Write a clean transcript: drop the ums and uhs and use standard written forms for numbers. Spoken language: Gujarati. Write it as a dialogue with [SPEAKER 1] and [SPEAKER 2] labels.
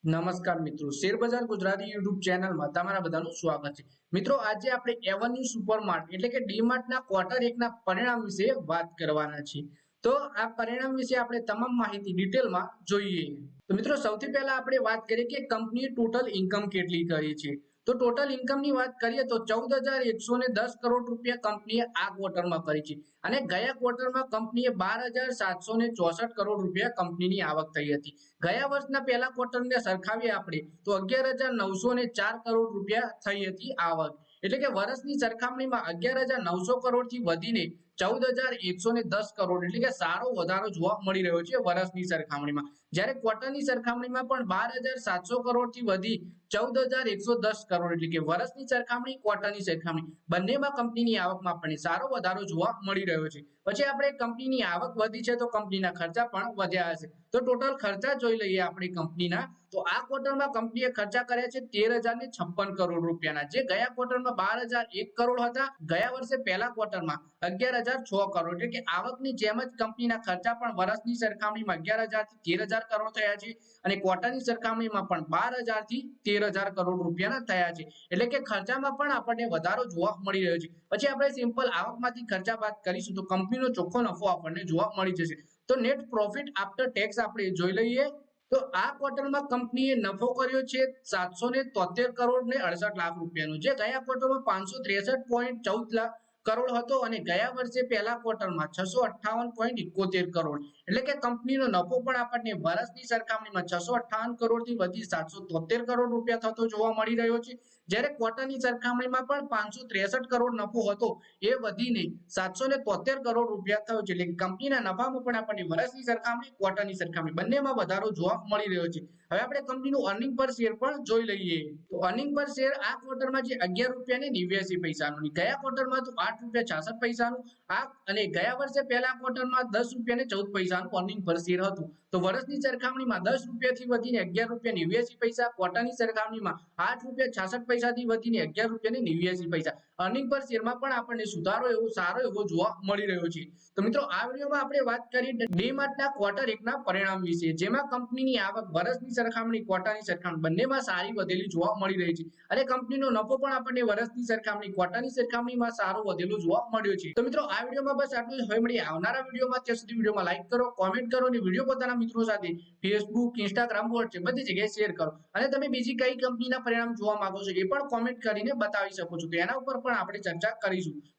[SPEAKER 1] નમસ્કાર મિત્રો, શેરબજાર ગુજરાતી યુટ્યુબ ચેનલમાં તમારા બધાનું સ્વાગત છે। મિત્રો, આજે આપણે એવન્યુ સુપરમાર્ટ એટલે કે ડીમાર્ટના ક્વાર્ટર 1 ના પરિણામ વિશે વાત કરવાના છીએ। તો આ પરિણામ વિશે આપણે તમામ માહિતી ડિટેલમાં જોઈએ। તો મિત્રો, સૌથી પહેલા આપણે વાત કરીએ કે કંપનીએ ટોટલ ઇન્કમ કેટલી કરી છે। તો ટોટલ ઇન્કમની વાત કરીએ તો 14,110 કરોડ રૂપિયા કંપનીએ આ ક્વાર્ટરમાં કરી છે અને ગયા ક્વાર્ટરમાં કંપનીએ 12,764 કરોડ રૂપિયા કંપનીની આવક થઈ હતી। ગયા વર્ષના પહેલા ક્વાર્ટરને સરખાવીએ આપણે તો 11,904 કરોડ રૂપિયા થઈ હતી આવક, એટલે કે વર્ષની સરખામણીમાં 11,900 કરોડથી વધીને 14,110 કરોડ એટલે કે સારો વધારો જોવા મળી રહ્યો છે વર્ષની સરખામણીમાં। જ્યારે ક્વાર્ટરની સરખામણીમાં પણ 12,700 કરોડથી વધી 14,110 કરોડ એટલે કે વર્ષની સરખામણી ક્વાર્ટરની સરખામણી બંનેમાં કંપનીની આવકમાં પણ સારો વધારો જોવા મળી રહ્યો છે। પછી આપણે કંપનીની આવક વધી છે તો કંપનીના ખર્ચા પણ વધ્યા હશે। તો ટોટલ ખર્ચા જોઈ લઈએ આપણે કંપનીના, તો આ ક્વાર્ટરમાં કંપનીએ ખર્ચા કર્યા છે 13,056 કરોડ રૂપિયાના, જે ગયા ક્વાર્ટરમાં 12,001 કરોડ હતા। ગયા વર્ષે પહેલા ક્વાર્ટરમાં 11,006 કરોડ એટલે કે આવકની જેમ જ કંપનીના ખર્ચા પણ વર્ષની સરખામણીમાં 11,000 થી 13,000 કરોડ થયા છે અને ક્વાર્ટરની સરખામણીમાં પણ 12,000 થી 13,000 કરોડ રૂપિયાના થયા છે, એટલે કે ખર્ચામાં પણ આપણને વધારો જોવા મળી રહ્યો છે। પછી આપણે સિમ્પલ આવકમાંથી ખર્ચા બાદ કરીશું તો કંપનીનો ચોખ્ખો નફો આપણને જોવા મળી જશે। તો નેટ પ્રોફિટ આફ્ટર ટેક્સ આપણે જોઈ લઈએ તો આ ક્વાર્ટરમાં કંપનીએ નફો કર્યો છે 773 કરોડ ને 68 લાખ રૂપિયાનો, જે ગયા ક્વાર્ટરમાં 563.14 લાખ કરોડ હતો અને ગયા વર્ષે પહેલા ક્વાર્ટરમાં 658.71 કરોડ એટલે કે કંપનીનો નફો પણ આપણને વર્ષની સરખામણીમાં 658 કરોડથી વધી 773 કરોડ રૂપિયા થતો જોવા મળી રહ્યો છે। જ્યારે ક્વાર્ટરની સરખામણીમાં પણ 563 કરોડ નફો હતો એ વધીને 773 કરોડ રૂપિયા થયો છે, એટલે કે કંપનીના નફામાં પણ આપણને વર્ષની સરખામણી ક્વાર્ટરની સરખામણી બંનેમાં વધારો જોવા મળી રહ્યો છે। હવે આપણે કંપનીનું અર્નિંગ પર શેર પણ જોઈ લઈએ તો અર્નિંગ પર શેર આ ક્વાર્ટરમાં જે 11 રૂપિયા ને 89 પૈસાનું, ગયા ક્વાર્ટરમાં તો 8 રૂપિયા 66 પૈસાનું આ અને ગયા વર્ષે પહેલા ક્વાર્ટરમાં 10 રૂપિયા ને 14 પૈસાનું અર્નિંગ પર શેર હતું। તો વર્ષની સરખામણીમાં 10 રૂપિયાથી વધીને 11 રૂપિયા 89 પૈસા, ક્વાર્ટરની સરખામણીમાં 8 રૂપિયા 66 પૈસાથી વધીને 11 રૂપિયા ને 89 પૈસા અર્નિંગ પર શેરમાં પણ આપણને સુધારો એવો સારો એવો જોવા મળી રહ્યો છે। તો મિત્રો, આ વિડીયોમાં આપણે વાત કરી ડીમાર્ટના ક્વાર્ટર 1 ના પરિણામ વિશે, જેમાં કંપનીની આવક વર્ષની સરખામણી ક્વાર્ટરની સરખામણી બંનેમાં સારી વધેલી જોવા મળી રહી છે અને કંપનીનો નફો પણ આપણને વર્ષની સરખામણી ક્વાર્ટરની સરખામણીમાં સારો વધેલો જોવા મળ્યો છે। તો મિત્રો, આ વિડીયોમાં બસ આટલું જ। હવે મળીએ આવનારા વિડીયોમાં, ત્યાં સુધી વિડીયોમાં લાઈક કરો, કોમેન્ટ કરો અને વિડીયો પોતાના મિત્રો સાથે ફેસબુક, ઇન્સ્ટાગ્રામ, વોટ્સએપ બધી જગ્યાએ શેર કરો અને તમે બીજી કઈ કંપનીના પરિણામ જોવા માંગો છો એ પણ કોમેન્ટ કરીને બતાવી શકો છો, તો એના ઉપર પણ આપણે ચર્ચા કરીશું।